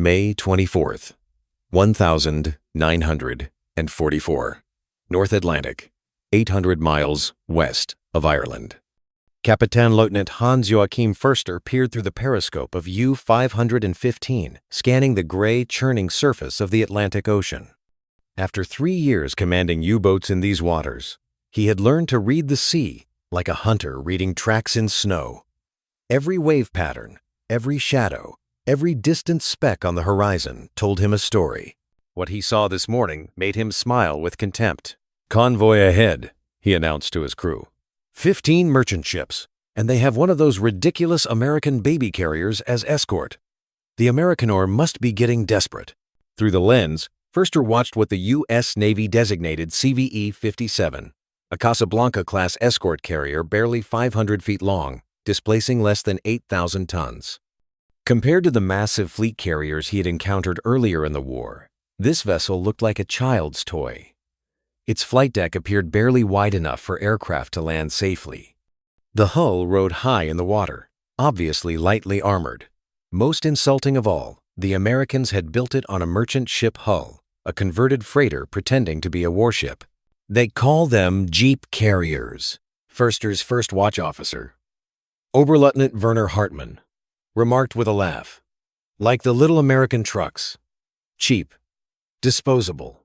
May 24th, 1944, North Atlantic, 800 miles west of Ireland. Captain Lieutenant Hans-Joachim Förster peered through the periscope of U-515, scanning the gray, churning surface of the Atlantic Ocean. After 3 years commanding U-boats in these waters, he had learned to read the sea like a hunter reading tracks in snow. Every wave pattern, every shadow, every distant speck on the horizon told him a story. What he saw this morning made him smile with contempt. "Convoy ahead," he announced to his crew. 15 merchant ships, and they have one of those ridiculous American baby carriers as escort. The Americanor must be getting desperate. Through the lens, Förster watched what the U.S. Navy designated CVE-57, a Casablanca-class escort carrier barely 500 feet long, displacing less than 8,000 tons. Compared to the massive fleet carriers he had encountered earlier in the war, this vessel looked like a child's toy. Its flight deck appeared barely wide enough for aircraft to land safely. The hull rode high in the water, obviously lightly armored. Most insulting of all, the Americans had built it on a merchant ship hull, a converted freighter pretending to be a warship. "They call them jeep carriers," Förster's first watch officer, Oberleutnant Werner Hartmann, remarked with a laugh. "Like the little American trucks. Cheap, disposable,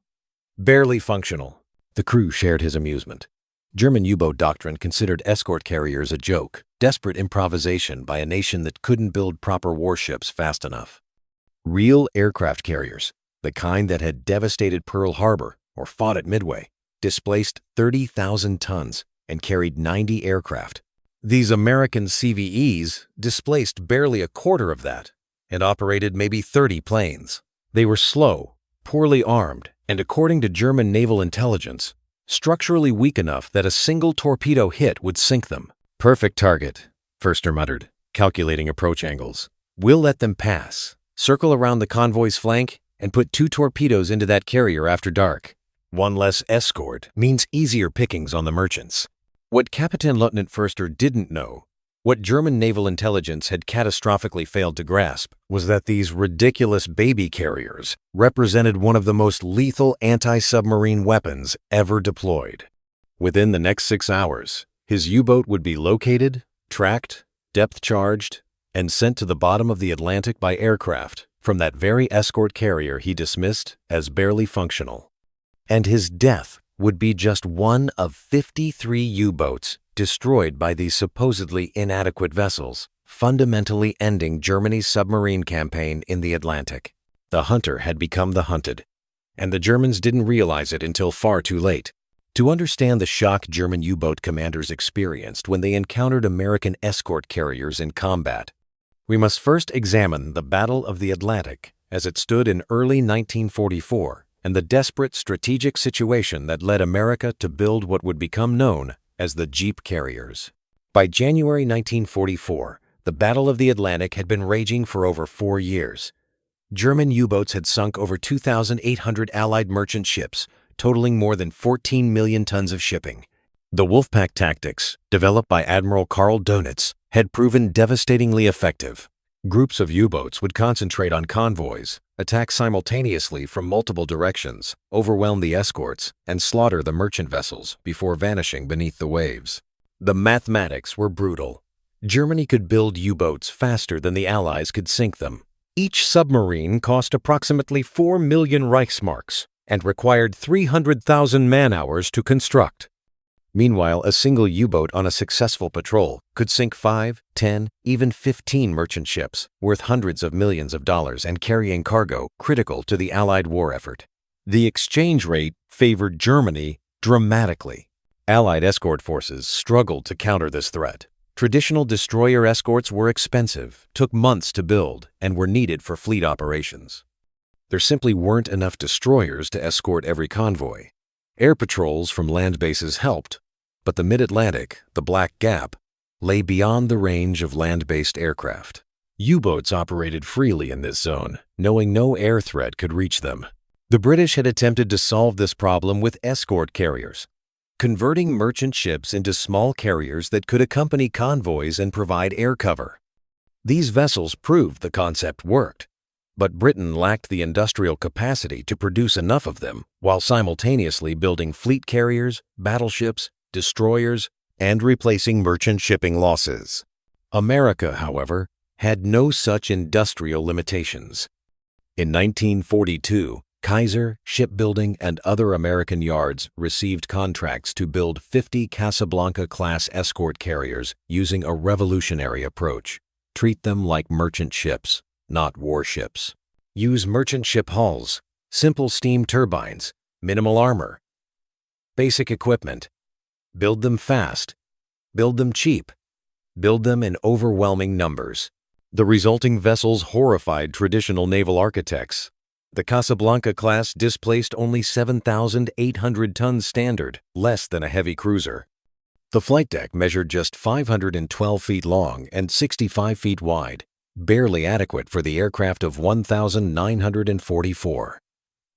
barely functional." The crew shared his amusement. German U-boat doctrine considered escort carriers a joke, desperate improvisation by a nation that couldn't build proper warships fast enough. Real aircraft carriers, the kind that had devastated Pearl Harbor or fought at Midway, displaced 30,000 tons and carried 90 aircraft. These American CVEs displaced barely a quarter of that and operated maybe 30 planes. They were slow, poorly armed, and according to German naval intelligence, structurally weak enough that a single torpedo hit would sink them. "Perfect target," Förster muttered, calculating approach angles. "We'll let them pass, circle around the convoy's flank, and put 2 torpedoes into that carrier after dark. One less escort means easier pickings on the merchants." What Captain Lieutenant Förster didn't know, what German naval intelligence had catastrophically failed to grasp, was that these ridiculous baby carriers represented one of the most lethal anti-submarine weapons ever deployed. Within the next 6 hours, his U-boat would be located, tracked, depth-charged, and sent to the bottom of the Atlantic by aircraft from that very escort carrier he dismissed as barely functional. And his death would be just one of 53 U-boats destroyed by these supposedly inadequate vessels, fundamentally ending Germany's submarine campaign in the Atlantic. The hunter had become the hunted, and the Germans didn't realize it until far too late. To understand the shock German U-boat commanders experienced when they encountered American escort carriers in combat, we must first examine the Battle of the Atlantic as it stood in early 1944 and the desperate strategic situation that led America to build what would become known as the Jeep carriers. By January 1944, the Battle of the Atlantic had been raging for over 4 years. German U-boats had sunk over 2,800 Allied merchant ships, totaling more than 14 million tons of shipping. The Wolfpack tactics, developed by Admiral Karl Dönitz, had proven devastatingly effective. Groups of U-boats would concentrate on convoys, attack simultaneously from multiple directions, overwhelm the escorts, and slaughter the merchant vessels before vanishing beneath the waves. The mathematics were brutal. Germany could build U-boats faster than the Allies could sink them. Each submarine cost approximately 4 million Reichsmarks and required 300,000 man-hours to construct. Meanwhile, a single U-boat on a successful patrol could sink 5, 10, even 15 merchant ships worth hundreds of millions of dollars and carrying cargo critical to the Allied war effort. The exchange rate favored Germany dramatically. Allied escort forces struggled to counter this threat. Traditional destroyer escorts were expensive, took months to build, and were needed for fleet operations. There simply weren't enough destroyers to escort every convoy. Air patrols from land bases helped, but the mid-Atlantic, the Black Gap, lay beyond the range of land-based aircraft. U-boats operated freely in this zone, knowing no air threat could reach them. The British had attempted to solve this problem with escort carriers, converting merchant ships into small carriers that could accompany convoys and provide air cover. These vessels proved the concept worked. But Britain lacked the industrial capacity to produce enough of them while simultaneously building fleet carriers, battleships, destroyers, and replacing merchant shipping losses. America, however, had no such industrial limitations. In 1942, Kaiser, Shipbuilding, and other American yards received contracts to build 50 Casablanca-class escort carriers using a revolutionary approach. Treat them like merchant ships, not warships. Use merchant ship hulls, simple steam turbines, minimal armor. Basic equipment. Build them fast. Build them cheap. Build them in overwhelming numbers. The resulting vessels horrified traditional naval architects. The Casablanca class displaced only 7,800 tons standard, less than a heavy cruiser. The flight deck measured just 512 feet long and 65 feet wide, barely adequate for the aircraft of 1,944.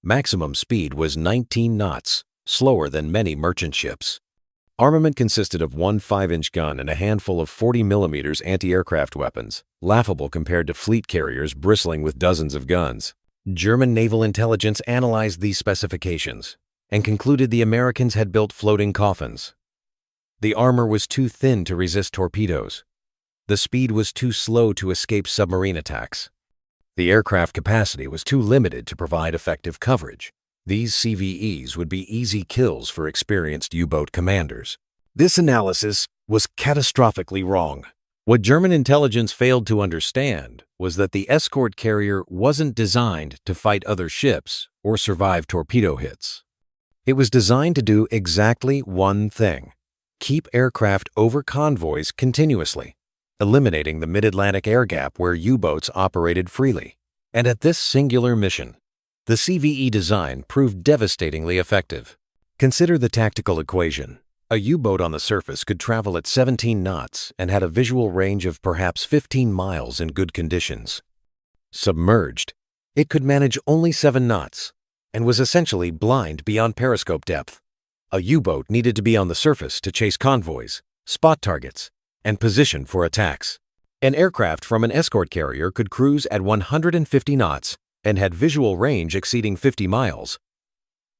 Maximum speed was 19 knots, slower than many merchant ships. Armament consisted of one 5-inch gun and a handful of 40mm anti-aircraft weapons, laughable compared to fleet carriers bristling with dozens of guns. German naval intelligence analyzed these specifications and concluded the Americans had built floating coffins. The armor was too thin to resist torpedoes. The speed was too slow to escape submarine attacks. The aircraft capacity was too limited to provide effective coverage. These CVEs would be easy kills for experienced U-boat commanders. This analysis was catastrophically wrong. What German intelligence failed to understand was that the escort carrier wasn't designed to fight other ships or survive torpedo hits. It was designed to do exactly one thing: keep aircraft over convoys continuously, eliminating the mid-Atlantic air gap where U-boats operated freely. And at this singular mission, the CVE design proved devastatingly effective. Consider the tactical equation. A U-boat on the surface could travel at 17 knots and had a visual range of perhaps 15 miles in good conditions. Submerged, it could manage only 7 knots and was essentially blind beyond periscope depth. A U-boat needed to be on the surface to chase convoys, spot targets, and position for attacks. An aircraft from an escort carrier could cruise at 150 knots and had visual range exceeding 50 miles.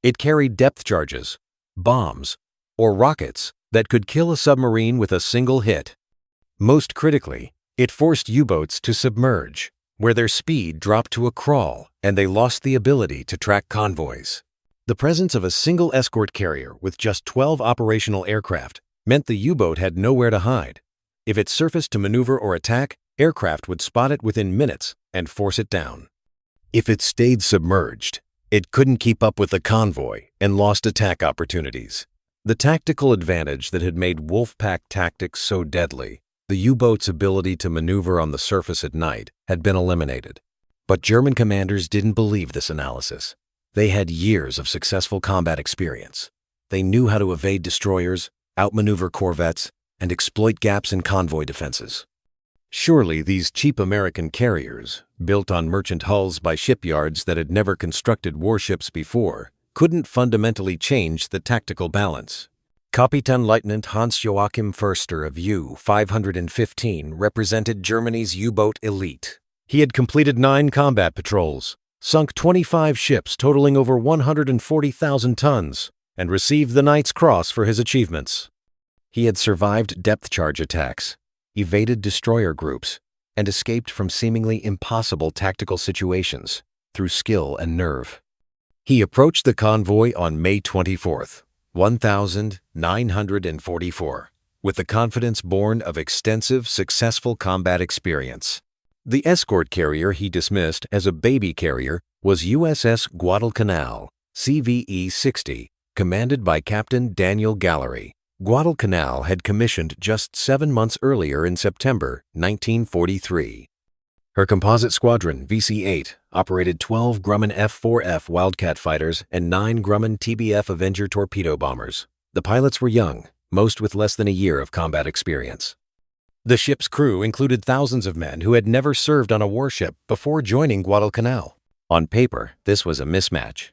It carried depth charges, bombs, or rockets that could kill a submarine with a single hit. Most critically, it forced U-boats to submerge, where their speed dropped to a crawl and they lost the ability to track convoys. The presence of a single escort carrier with just 12 operational aircraft meant the U-boat had nowhere to hide. If it surfaced to maneuver or attack, aircraft would spot it within minutes and force it down. If it stayed submerged, it couldn't keep up with the convoy and lost attack opportunities. The tactical advantage that had made wolfpack tactics so deadly, the U-boat's ability to maneuver on the surface at night, had been eliminated. But German commanders didn't believe this analysis. They had years of successful combat experience. They knew how to evade destroyers, outmaneuver corvettes, and exploit gaps in convoy defenses. Surely these cheap American carriers, built on merchant hulls by shipyards that had never constructed warships before, couldn't fundamentally change the tactical balance. Kapitänleutnant Hans-Joachim Förster of U-515 represented Germany's U-boat elite. He had completed 9 combat patrols, sunk 25 ships totaling over 140,000 tons, and received the Knight's Cross for his achievements. He had survived depth charge attacks, evaded destroyer groups, and escaped from seemingly impossible tactical situations through skill and nerve. He approached the convoy on May 24th, 1944, with the confidence born of extensive, successful combat experience. The escort carrier he dismissed as a baby carrier was USS Guadalcanal, CVE-60, commanded by Captain Daniel Gallery. Guadalcanal had commissioned just 7 months earlier in September 1943. Her composite squadron, VC-8, operated 12 Grumman F-4F Wildcat fighters and 9 Grumman TBF Avenger torpedo bombers. The pilots were young, most with less than a year of combat experience. The ship's crew included thousands of men who had never served on a warship before joining Guadalcanal. On paper, this was a mismatch.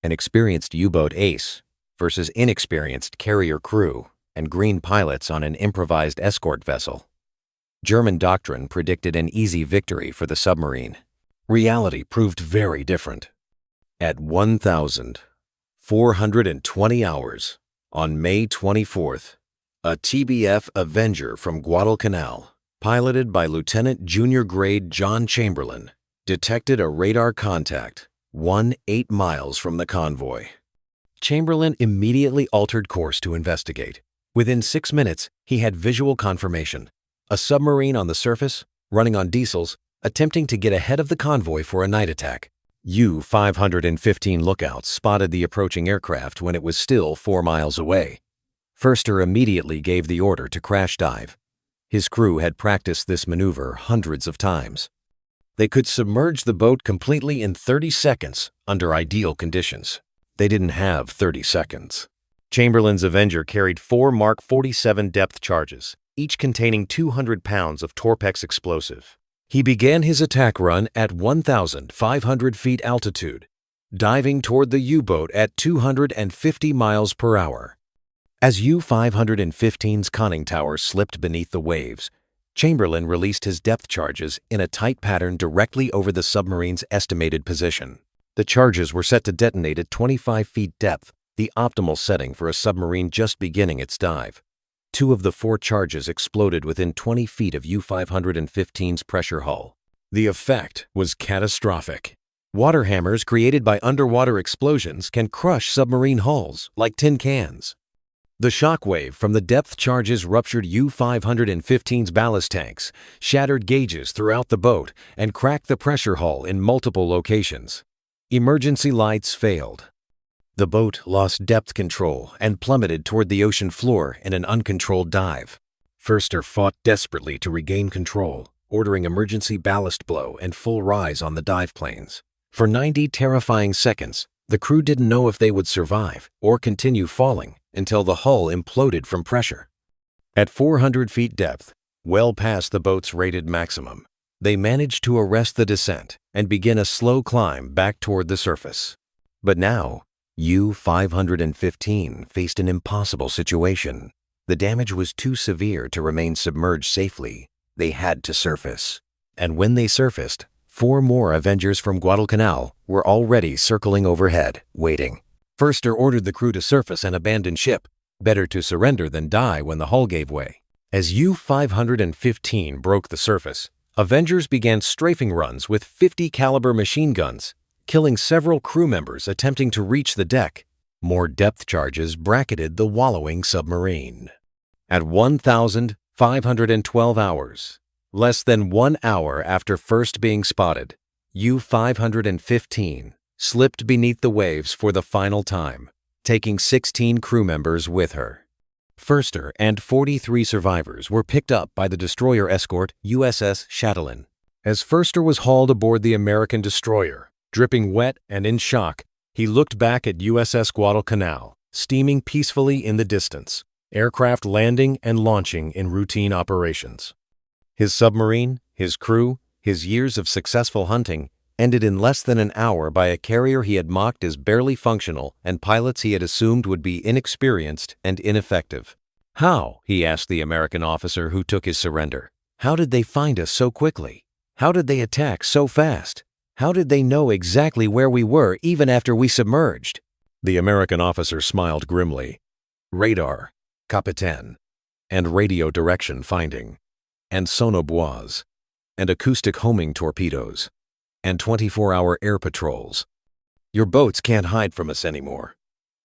An experienced U-boat ace versus inexperienced carrier crew and green pilots on an improvised escort vessel. German doctrine predicted an easy victory for the submarine. Reality proved very different. At 1,420 hours, on May 24th, a TBF Avenger from Guadalcanal, piloted by Lieutenant Junior Grade John Chamberlain, detected a radar contact 8 miles from the convoy. Chamberlain immediately altered course to investigate. Within 6 minutes, he had visual confirmation. A submarine on the surface, running on diesels, attempting to get ahead of the convoy for a night attack. U-515 lookouts spotted the approaching aircraft when it was still 4 miles away. Förster immediately gave the order to crash dive. His crew had practiced this maneuver hundreds of times. They could submerge the boat completely in 30 seconds under ideal conditions. They didn't have 30 seconds. Chamberlain's Avenger carried 4 Mark 47 depth charges, each containing 200 pounds of Torpex explosive. He began his attack run at 1,500 feet altitude, diving toward the U-boat at 250 miles per hour. As U-515's conning tower slipped beneath the waves, Chamberlain released his depth charges in a tight pattern directly over the submarine's estimated position. The charges were set to detonate at 25 feet depth, the optimal setting for a submarine just beginning its dive. 2 of the 4 charges exploded within 20 feet of U-515's pressure hull. The effect was catastrophic. Water hammers created by underwater explosions can crush submarine hulls like tin cans. The shockwave from the depth charges ruptured U-515's ballast tanks, shattered gauges throughout the boat, and cracked the pressure hull in multiple locations. Emergency lights failed. The boat lost depth control and plummeted toward the ocean floor in an uncontrolled dive. Förster fought desperately to regain control, ordering emergency ballast blow and full rise on the dive planes. For 90 terrifying seconds, the crew didn't know if they would survive or continue falling until the hull imploded from pressure. At 400 feet depth, well past the boat's rated maximum, they managed to arrest the descent and begin a slow climb back toward the surface. But now, U-515 faced an impossible situation. The damage was too severe to remain submerged safely. They had to surface. And when they surfaced, 4 more Avengers from Guadalcanal were already circling overhead, waiting. Förster ordered the crew to surface and abandon ship. Better to surrender than die when the hull gave way. As U-515 broke the surface, Avengers began strafing runs with 50 caliber machine guns, killing several crew members attempting to reach the deck. More depth charges bracketed the wallowing submarine. At 1,512 hours, less than 1 hour after first being spotted, U-515 slipped beneath the waves for the final time, taking 16 crew members with her. Förster and 43 survivors were picked up by the destroyer escort USS Guadalcanal. As Förster was hauled aboard the American destroyer, dripping wet and in shock, he looked back at USS Guadalcanal, steaming peacefully in the distance, aircraft landing and launching in routine operations. His submarine, his crew, his years of successful hunting ended in less than an hour by a carrier he had mocked as barely functional and pilots he had assumed would be inexperienced and ineffective. How, he asked the American officer who took his surrender, how did they find us so quickly? How did they attack so fast? How did they know exactly where we were even after we submerged? The American officer smiled grimly. Radar, Capitaine, and radio direction finding, and sonobuoys, and acoustic homing torpedoes, and 24-hour air patrols. Your boats can't hide from us anymore.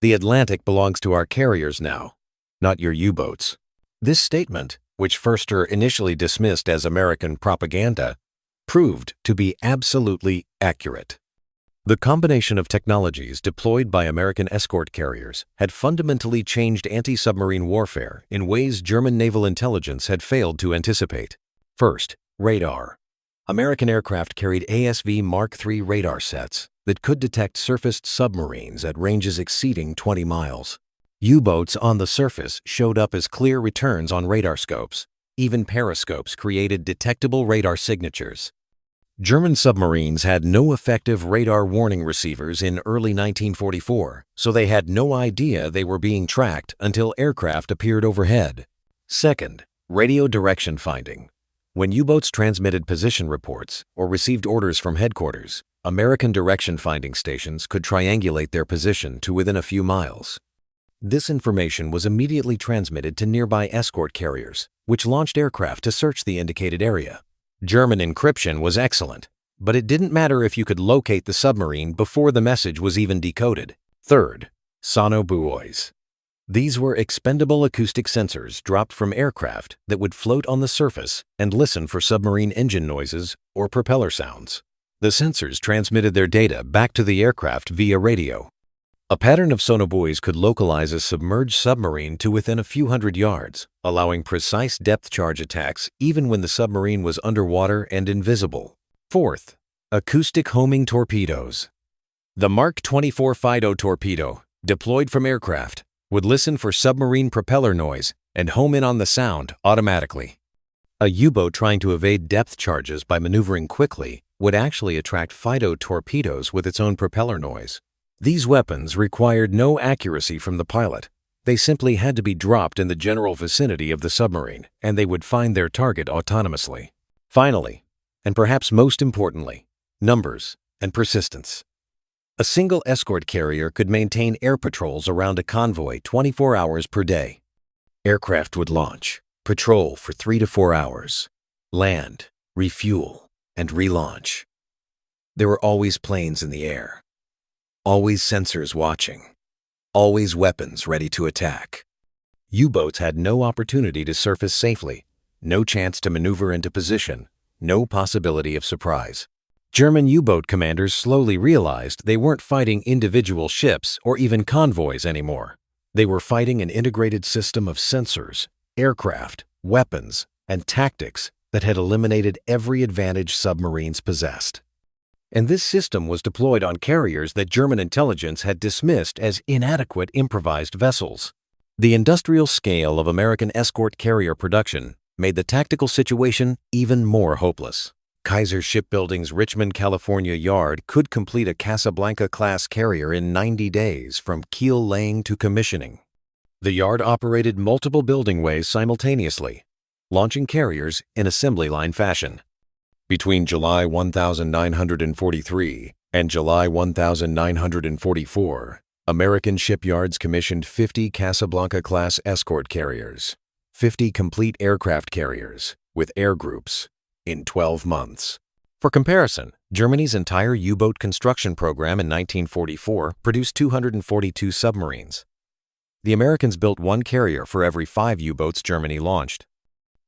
The Atlantic belongs to our carriers now, not your U-boats. This statement, which Förster initially dismissed as American propaganda, proved to be absolutely accurate. The combination of technologies deployed by American escort carriers had fundamentally changed anti-submarine warfare in ways German naval intelligence had failed to anticipate. First, radar. American aircraft carried ASV Mark III radar sets that could detect surfaced submarines at ranges exceeding 20 miles. U-boats on the surface showed up as clear returns on radar scopes. Even periscopes created detectable radar signatures. German submarines had no effective radar warning receivers in early 1944, so they had no idea they were being tracked until aircraft appeared overhead. Second, radio direction finding. When U-boats transmitted position reports or received orders from headquarters, American direction-finding stations could triangulate their position to within a few miles. This information was immediately transmitted to nearby escort carriers, which launched aircraft to search the indicated area. German encryption was excellent, but it didn't matter if you could locate the submarine before the message was even decoded. Third, sonobuoys. These were expendable acoustic sensors dropped from aircraft that would float on the surface and listen for submarine engine noises or propeller sounds. The sensors transmitted their data back to the aircraft via radio. A pattern of sonobuoys could localize a submerged submarine to within a few hundred yards, allowing precise depth charge attacks even when the submarine was underwater and invisible. Fourth, acoustic homing torpedoes. The Mark 24 Fido torpedo, deployed from aircraft, would listen for submarine propeller noise and home in on the sound automatically. A U-boat trying to evade depth charges by maneuvering quickly would actually attract Fido torpedoes with its own propeller noise. These weapons required no accuracy from the pilot. They simply had to be dropped in the general vicinity of the submarine, and they would find their target autonomously. Finally, and perhaps most importantly, numbers and persistence. A single escort carrier could maintain air patrols around a convoy 24 hours per day. Aircraft would launch, patrol for 3 to 4 hours, land, refuel, and relaunch. There were always planes in the air, always sensors watching, always weapons ready to attack. U-boats had no opportunity to surface safely, no chance to maneuver into position, no possibility of surprise. German U-boat commanders slowly realized they weren't fighting individual ships or even convoys anymore. They were fighting an integrated system of sensors, aircraft, weapons, and tactics that had eliminated every advantage submarines possessed. And this system was deployed on carriers that German intelligence had dismissed as inadequate improvised vessels. The industrial scale of American escort carrier production made the tactical situation even more hopeless. Kaiser Shipbuilding's Richmond, California yard could complete a Casablanca-class carrier in 90 days from keel laying to commissioning. The yard operated multiple building ways simultaneously, launching carriers in assembly line fashion. Between July 1943 and July 1944, American shipyards commissioned 50 Casablanca-class escort carriers, 50 complete aircraft carriers with air groups, in 12 months. For comparison, Germany's entire U-boat construction program in 1944 produced 242 submarines. The Americans built one carrier for every 5 U-boats Germany launched.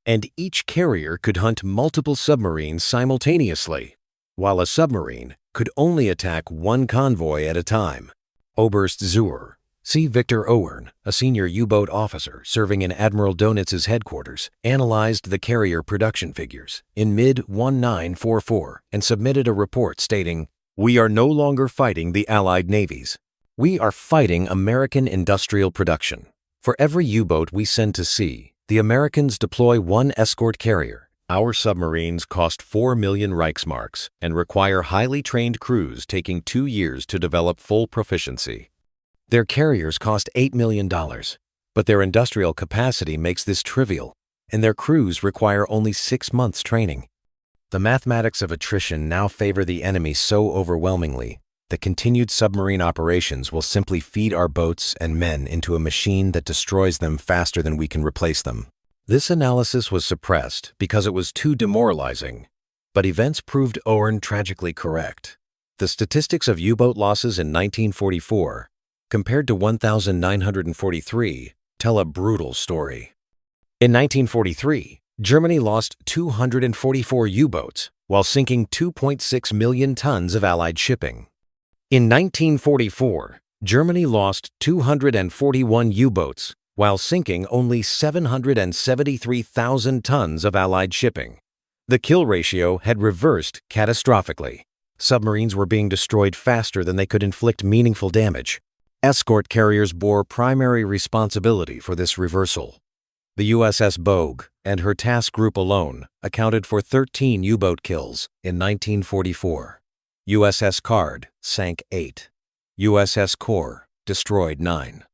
And each carrier could hunt multiple submarines simultaneously, while a submarine could only attack one convoy at a time. Oberst Zur, C. Victor Owern, a senior U-boat officer serving in Admiral Donitz's headquarters, analyzed the carrier production figures in mid-1944 and submitted a report stating, "We are no longer fighting the Allied navies. We are fighting American industrial production. For every U-boat we send to sea, the Americans deploy one escort carrier. Our submarines cost 4 million Reichsmarks and require highly trained crews taking 2 years to develop full proficiency. Their carriers cost $8 million, but their industrial capacity makes this trivial, and their crews require only 6 months training. The mathematics of attrition now favor the enemy so overwhelmingly that continued submarine operations will simply feed our boats and men into a machine that destroys them faster than we can replace them." This analysis was suppressed because it was too demoralizing, but events proved Owern tragically correct. The statistics of U-boat losses in 1944 compared to 1943, tell a brutal story. In 1943, Germany lost 244 U-boats while sinking 2.6 million tons of Allied shipping. In 1944, Germany lost 241 U-boats while sinking only 773,000 tons of Allied shipping. The kill ratio had reversed catastrophically. Submarines were being destroyed faster than they could inflict meaningful damage. Escort carriers bore primary responsibility for this reversal. The USS Bogue and her task group alone accounted for 13 U-boat kills in 1944. USS Card sank 8. USS Core destroyed 9.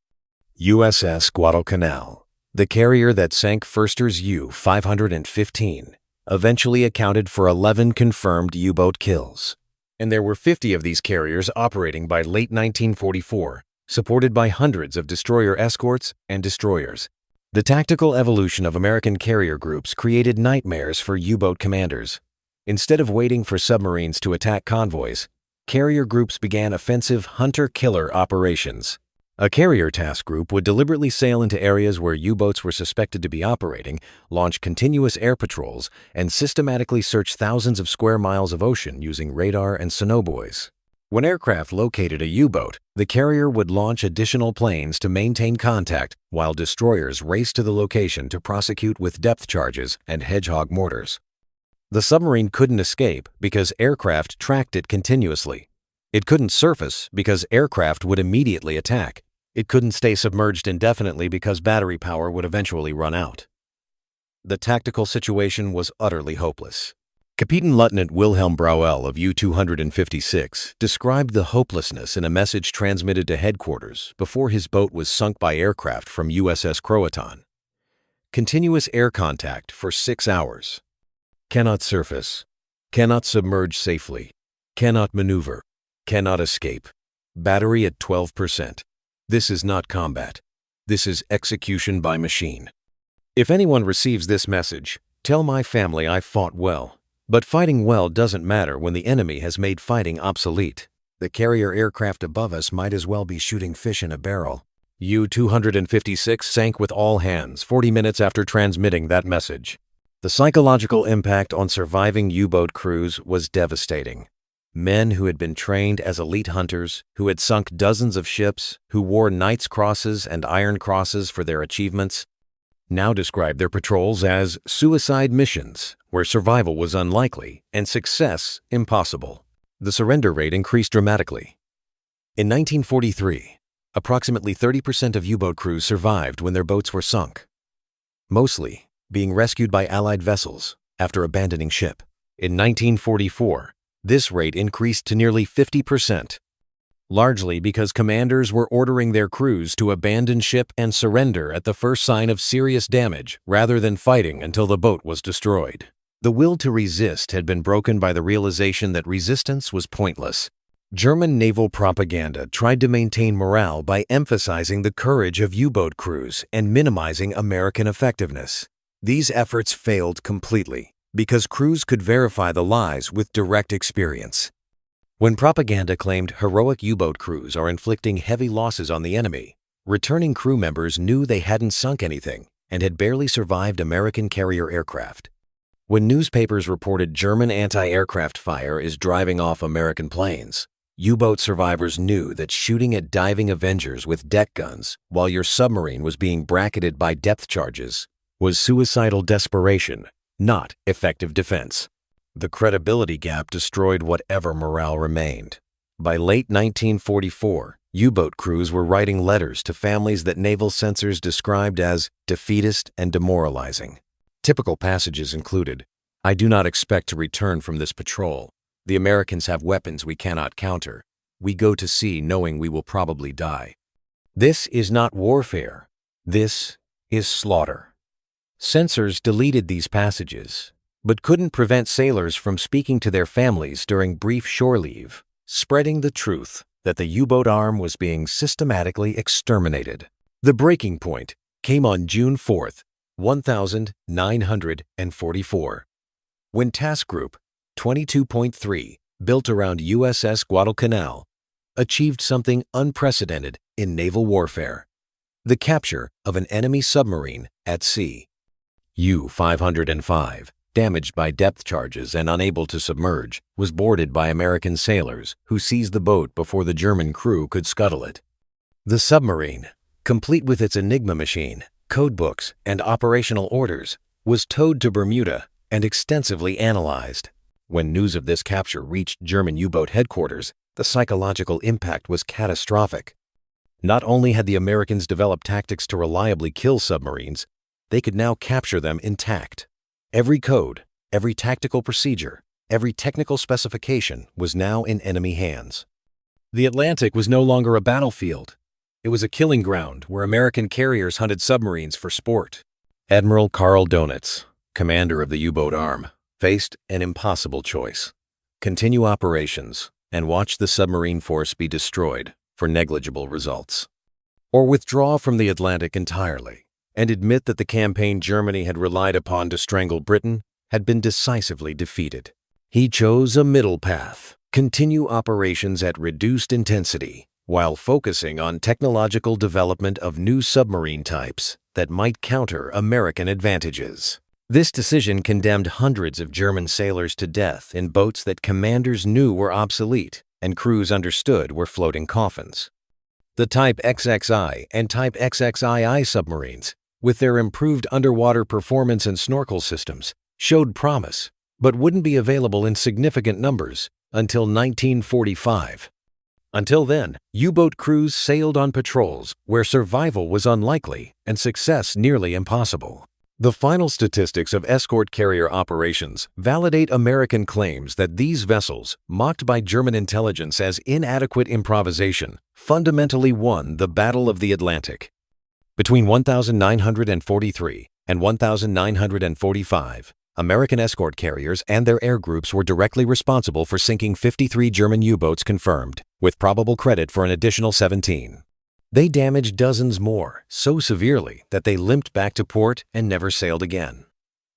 USS Guadalcanal, the carrier that sank Förster's U-515, eventually accounted for 11 confirmed U-boat kills. And there were 50 of these carriers operating by late 1944, supported by hundreds of destroyer escorts and destroyers. The tactical evolution of American carrier groups created nightmares for U-boat commanders. Instead of waiting for submarines to attack convoys, carrier groups began offensive hunter-killer operations. A carrier task group would deliberately sail into areas where U-boats were suspected to be operating, launch continuous air patrols, and systematically search thousands of square miles of ocean using radar and sonobuoys. When aircraft located a U-boat, the carrier would launch additional planes to maintain contact while destroyers raced to the location to prosecute with depth charges and hedgehog mortars. The submarine couldn't escape because aircraft tracked it continuously. It couldn't surface because aircraft would immediately attack. It couldn't stay submerged indefinitely because battery power would eventually run out. The tactical situation was utterly hopeless. Captain Lieutenant Wilhelm Brauel of U-256 described the hopelessness in a message transmitted to headquarters before his boat was sunk by aircraft from USS Croatan. Continuous air contact for 6 hours. Cannot surface. Cannot submerge safely. Cannot maneuver. Cannot escape. Battery at 12%. This is not combat. This is execution by machine. If anyone receives this message, tell my family I fought well. But fighting well doesn't matter when the enemy has made fighting obsolete. The carrier aircraft above us might as well be shooting fish in a barrel. U-256 sank with all hands 40 minutes after transmitting that message. The psychological impact on surviving U-boat crews was devastating. Men who had been trained as elite hunters, who had sunk dozens of ships, who wore Knight's Crosses and Iron Crosses for their achievements, now described their patrols as suicide missions, where survival was unlikely and success impossible. The surrender rate increased dramatically. In 1943, approximately 30% of U-boat crews survived when their boats were sunk, mostly being rescued by Allied vessels after abandoning ship. In 1944, this rate increased to nearly 50%, largely because commanders were ordering their crews to abandon ship and surrender at the first sign of serious damage rather than fighting until the boat was destroyed. The will to resist had been broken by the realization that resistance was pointless. German naval propaganda tried to maintain morale by emphasizing the courage of U-boat crews and minimizing American effectiveness. These efforts failed completely because crews could verify the lies with direct experience. When propaganda claimed heroic U-boat crews are inflicting heavy losses on the enemy, returning crew members knew they hadn't sunk anything and had barely survived American carrier aircraft. When newspapers reported German anti-aircraft fire is driving off American planes, U-boat survivors knew that shooting at diving Avengers with deck guns while your submarine was being bracketed by depth charges was suicidal desperation, not effective defense. The credibility gap destroyed whatever morale remained. By late 1944, U-boat crews were writing letters to families that naval censors described as defeatist and demoralizing. Typical passages included, "I do not expect to return from this patrol. The Americans have weapons we cannot counter. We go to sea knowing we will probably die. This is not warfare. This is slaughter." Censors deleted these passages, but couldn't prevent sailors from speaking to their families during brief shore leave, spreading the truth that the U-boat arm was being systematically exterminated. The breaking point came on June 4th, 1944, when Task Group 22.3, built around USS Guadalcanal, achieved something unprecedented in naval warfare: the capture of an enemy submarine at sea. U-505, damaged by depth charges and unable to submerge, was boarded by American sailors who seized the boat before the German crew could scuttle it. The submarine, complete with its Enigma machine, codebooks, and operational orders, was towed to Bermuda and extensively analyzed. When news of this capture reached German U-boat headquarters, the psychological impact was catastrophic. Not only had the Americans developed tactics to reliably kill submarines, they could now capture them intact. Every code, every tactical procedure, every technical specification was now in enemy hands. The Atlantic was no longer a battlefield. It was a killing ground where American carriers hunted submarines for sport. Admiral Karl Donitz, commander of the U-boat arm, faced an impossible choice: continue operations and watch the submarine force be destroyed for negligible results, or withdraw from the Atlantic entirely and admit that the campaign Germany had relied upon to strangle Britain had been decisively defeated. He chose a middle path: continue operations at reduced intensity while focusing on technological development of new submarine types that might counter American advantages. This decision condemned hundreds of German sailors to death in boats that commanders knew were obsolete and crews understood were floating coffins. The Type XXI and Type XXII submarines, with their improved underwater performance and snorkel systems, showed promise, but wouldn't be available in significant numbers until 1945. Until then, U-boat crews sailed on patrols where survival was unlikely and success nearly impossible. The final statistics of escort carrier operations validate American claims that these vessels, mocked by German intelligence as inadequate improvisation, fundamentally won the Battle of the Atlantic. Between 1943 and 1945, American escort carriers and their air groups were directly responsible for sinking 53 German U-boats confirmed, with probable credit for an additional 17. They damaged dozens more, so severely that they limped back to port and never sailed again.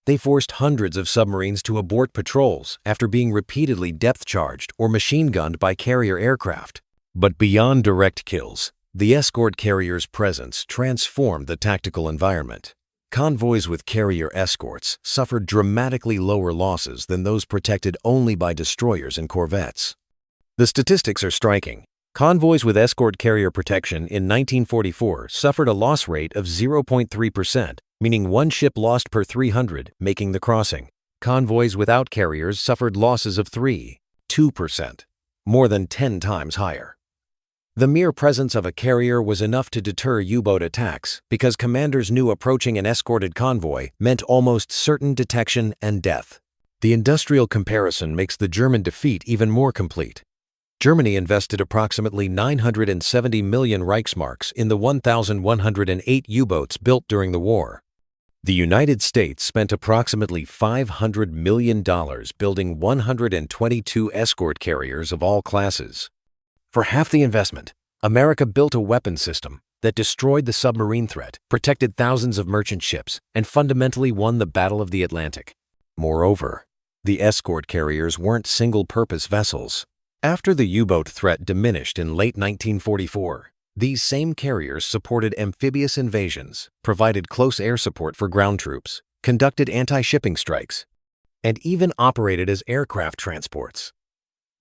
They forced hundreds of submarines to abort patrols after being repeatedly depth-charged or machine-gunned by carrier aircraft. But beyond direct kills, the escort carrier's presence transformed the tactical environment. Convoys with carrier escorts suffered dramatically lower losses than those protected only by destroyers and corvettes. The statistics are striking. Convoys with escort carrier protection in 1944 suffered a loss rate of 0.3%, meaning one ship lost per 300 making the crossing. Convoys without carriers suffered losses of 2%, more than 10 times higher. The mere presence of a carrier was enough to deter U-boat attacks because commanders knew approaching an escorted convoy meant almost certain detection and death. The industrial comparison makes the German defeat even more complete. Germany invested approximately 970 million Reichsmarks in the 1,108 U-boats built during the war. The United States spent approximately $500 million building 122 escort carriers of all classes. For half the investment, America built a weapon system that destroyed the submarine threat, protected thousands of merchant ships, and fundamentally won the Battle of the Atlantic. Moreover, the escort carriers weren't single-purpose vessels. After the U-boat threat diminished in late 1944, these same carriers supported amphibious invasions, provided close air support for ground troops, conducted anti-shipping strikes, and even operated as aircraft transports.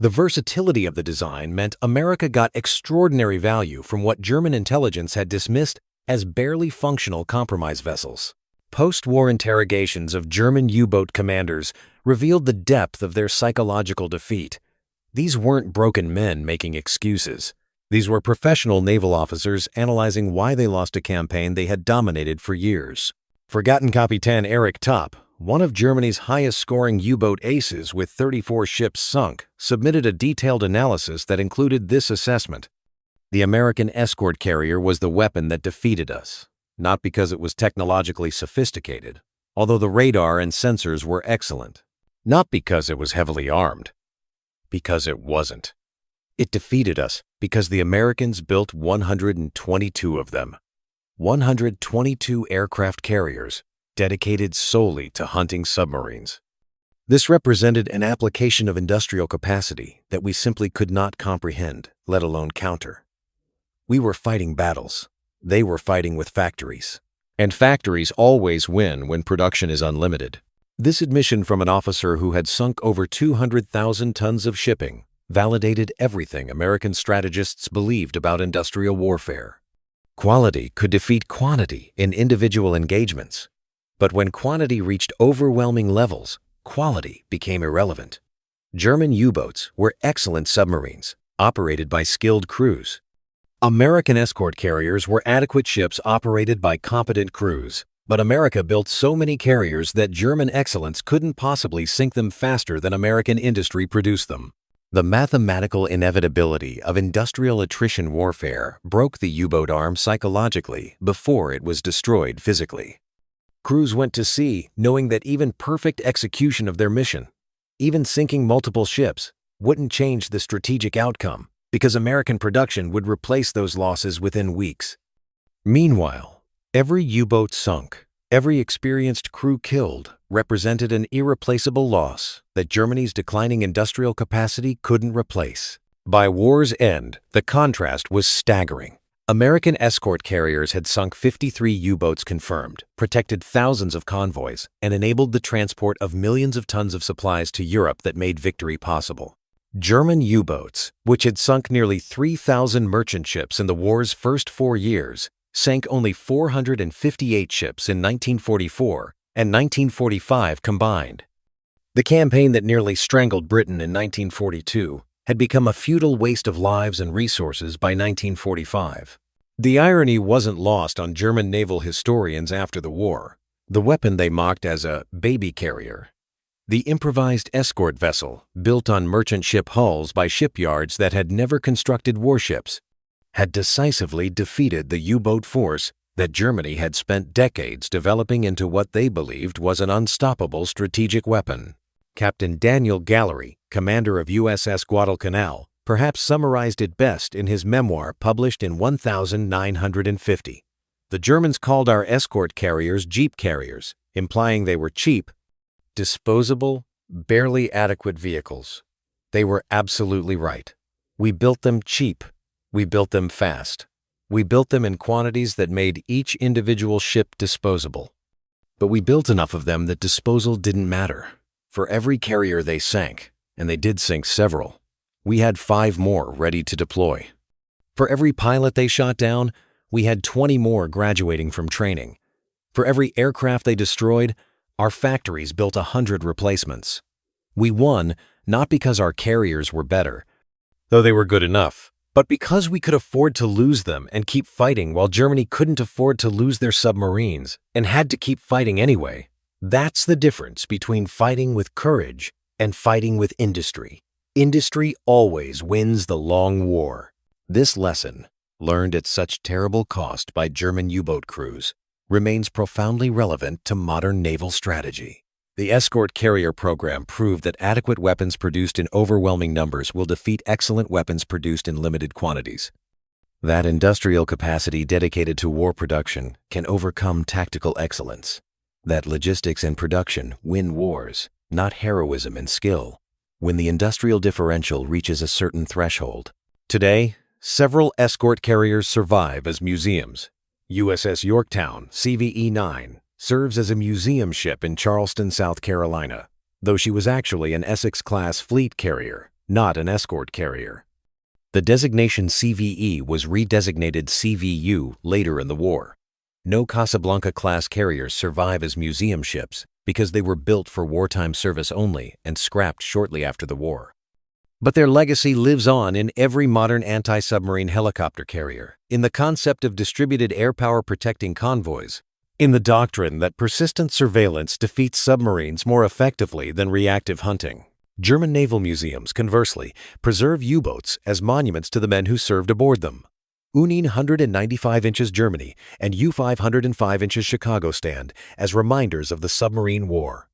The versatility of the design meant America got extraordinary value from what German intelligence had dismissed as barely functional compromise vessels. Post-war interrogations of German U-boat commanders revealed the depth of their psychological defeat. These weren't broken men making excuses. These were professional naval officers analyzing why they lost a campaign they had dominated for years. Forgotten Kapitän Erich Topp, one of Germany's highest-scoring U-boat aces with 34 ships sunk, submitted a detailed analysis that included this assessment: the American escort carrier was the weapon that defeated us, not because it was technologically sophisticated, although the radar and sensors were excellent, not because it was heavily armed, because it wasn't. It defeated us because the Americans built 122 of them. 122 aircraft carriers dedicated solely to hunting submarines. This represented an application of industrial capacity that we simply could not comprehend, let alone counter. We were fighting battles. They were fighting with factories. And factories always win when production is unlimited. This admission from an officer who had sunk over 200,000 tons of shipping validated everything American strategists believed about industrial warfare. Quality could defeat quantity in individual engagements. But when quantity reached overwhelming levels, quality became irrelevant. German U-boats were excellent submarines, operated by skilled crews. American escort carriers were adequate ships operated by competent crews, but America built so many carriers that German excellence couldn't possibly sink them faster than American industry produced them. The mathematical inevitability of industrial attrition warfare broke the U-boat arm psychologically before it was destroyed physically. Crews went to sea knowing that even perfect execution of their mission, even sinking multiple ships, wouldn't change the strategic outcome because American production would replace those losses within weeks. Meanwhile, every U-boat sunk, every experienced crew killed represented an irreplaceable loss that Germany's declining industrial capacity couldn't replace. By war's end, the contrast was staggering. American escort carriers had sunk 53 U-boats confirmed, protected thousands of convoys, and enabled the transport of millions of tons of supplies to Europe that made victory possible. German U-boats, which had sunk nearly 3,000 merchant ships in the war's first 4 years, sank only 458 ships in 1944 and 1945 combined. The campaign that nearly strangled Britain in 1942 had become a futile waste of lives and resources by 1945. The irony wasn't lost on German naval historians after the war. The weapon they mocked as a baby carrier, the improvised escort vessel built on merchant ship hulls by shipyards that had never constructed warships, had decisively defeated the U-boat force that Germany had spent decades developing into what they believed was an unstoppable strategic weapon. Captain Daniel Gallery, commander of USS Guadalcanal, perhaps summarized it best in his memoir published in 1950. The Germans called our escort carriers jeep carriers, implying they were cheap, disposable, barely adequate vehicles. They were absolutely right. We built them cheap. We built them fast. We built them in quantities that made each individual ship disposable. But we built enough of them that disposal didn't matter. For every carrier they sank, and they did sink several, we had 5 more ready to deploy. For every pilot they shot down, we had 20 more graduating from training. For every aircraft they destroyed, our factories built 100 replacements. We won not because our carriers were better, though they were good enough, but because we could afford to lose them and keep fighting while Germany couldn't afford to lose their submarines and had to keep fighting anyway. That's the difference between fighting with courage and fighting with industry. Industry always wins the long war. This lesson, learned at such terrible cost by German U-boat crews, remains profoundly relevant to modern naval strategy. The escort carrier program proved that adequate weapons produced in overwhelming numbers will defeat excellent weapons produced in limited quantities. That industrial capacity dedicated to war production can overcome tactical excellence. That logistics and production win wars, not heroism and skill, when the industrial differential reaches a certain threshold. Today, several escort carriers survive as museums. USS Yorktown, CVE-9, serves as a museum ship in Charleston, South Carolina, though she was actually an Essex-class fleet carrier, not an escort carrier. The designation CVE was redesignated CVU later in the war. No Casablanca-class carriers survive as museum ships because they were built for wartime service only and scrapped shortly after the war. But their legacy lives on in every modern anti-submarine helicopter carrier, in the concept of distributed air power protecting convoys, in the doctrine that persistent surveillance defeats submarines more effectively than reactive hunting. German naval museums, conversely, preserve U-boats as monuments to the men who served aboard them. U-9 195 inches Germany and U-5 105 inches Chicago stand as reminders of the submarine war.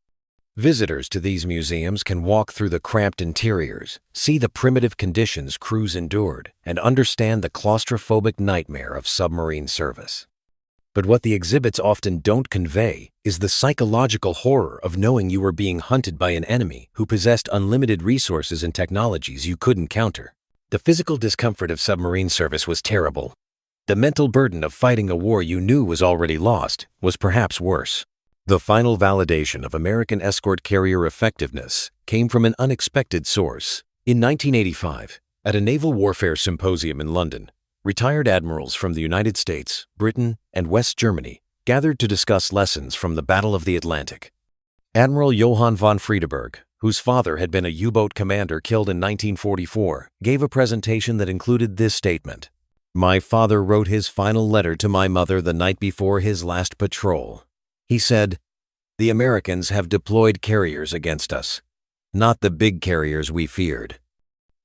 Visitors to these museums can walk through the cramped interiors, see the primitive conditions crews endured, and understand the claustrophobic nightmare of submarine service. But what the exhibits often don't convey is the psychological horror of knowing you were being hunted by an enemy who possessed unlimited resources and technologies you couldn't counter. The physical discomfort of submarine service was terrible. The mental burden of fighting a war you knew was already lost was perhaps worse. The final validation of American escort carrier effectiveness came from an unexpected source. In 1985, at a naval warfare symposium in London, retired admirals from the United States, Britain, and West Germany gathered to discuss lessons from the Battle of the Atlantic. Admiral Johann von Friedeberg, whose father had been a U-boat commander killed in 1944, gave a presentation that included this statement: "My father wrote his final letter to my mother the night before his last patrol. He said, 'The Americans have deployed carriers against us, not the big carriers we feared.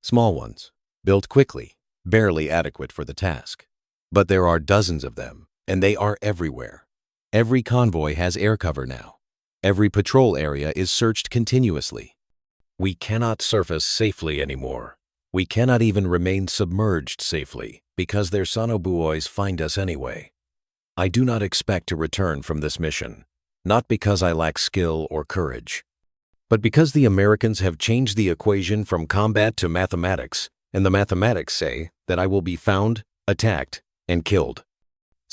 Small ones, built quickly, barely adequate for the task. But there are dozens of them, and they are everywhere. Every convoy has air cover now. Every patrol area is searched continuously. We cannot surface safely anymore. We cannot even remain submerged safely because their sonobuoys find us anyway. I do not expect to return from this mission, not because I lack skill or courage, but because the Americans have changed the equation from combat to mathematics, and the mathematics say that I will be found, attacked, and killed.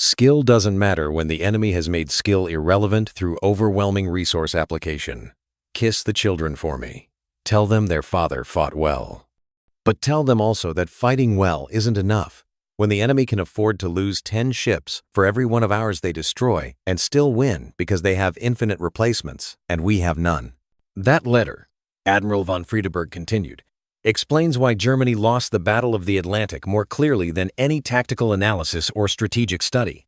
Skill doesn't matter when the enemy has made skill irrelevant through overwhelming resource application. Kiss the children for me. Tell them their father fought well. But tell them also that fighting well isn't enough. When the enemy can afford to lose 10 ships for every one of ours they destroy and still win because they have infinite replacements and we have none. That letter, Admiral von Friedeberg continued, explains why Germany lost the Battle of the Atlantic more clearly than any tactical analysis or strategic study.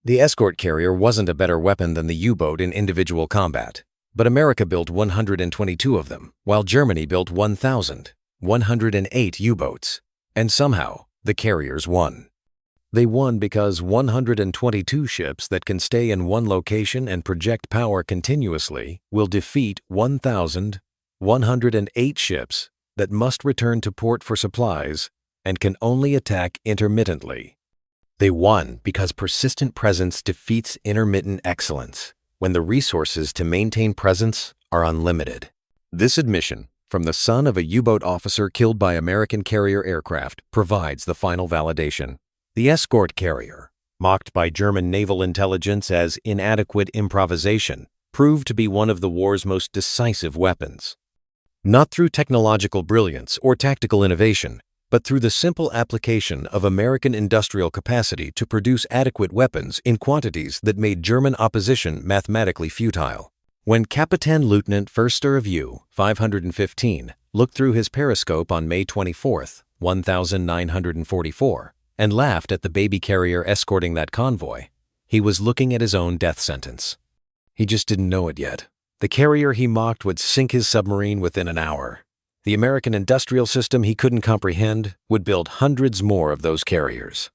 The escort carrier wasn't a better weapon than the U-boat in individual combat, but America built 122 of them, while Germany built 1,108 U-boats, and somehow the carriers won. They won because 122 ships that can stay in one location and project power continuously will defeat 1,108 ships that must return to port for supplies and can only attack intermittently. They won because persistent presence defeats intermittent excellence when the resources to maintain presence are unlimited. This admission from the son of a U-boat officer killed by American carrier aircraft provides the final validation. The escort carrier, mocked by German naval intelligence as inadequate improvisation, proved to be one of the war's most decisive weapons. Not through technological brilliance or tactical innovation, but through the simple application of American industrial capacity to produce adequate weapons in quantities that made German opposition mathematically futile. When Captain Lieutenant Förster of U-515 looked through his periscope on May 24, 1944, and laughed at the baby carrier escorting that convoy, he was looking at his own death sentence. He just didn't know it yet. The carrier he mocked would sink his submarine within an hour. The American industrial system he couldn't comprehend would build hundreds more of those carriers.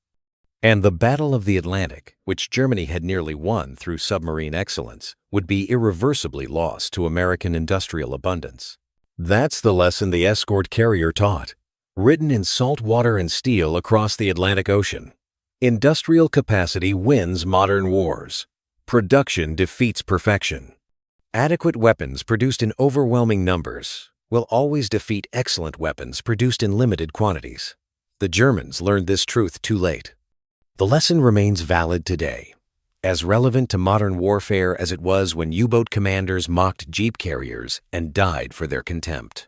And the Battle of the Atlantic, which Germany had nearly won through submarine excellence, would be irreversibly lost to American industrial abundance. That's the lesson the escort carrier taught, written in salt water and steel across the Atlantic Ocean. Industrial capacity wins modern wars. Production defeats perfection. Adequate weapons produced in overwhelming numbers will always defeat excellent weapons produced in limited quantities. The Germans learned this truth too late. The lesson remains valid today, as relevant to modern warfare as it was when U-boat commanders mocked jeep carriers and died for their contempt.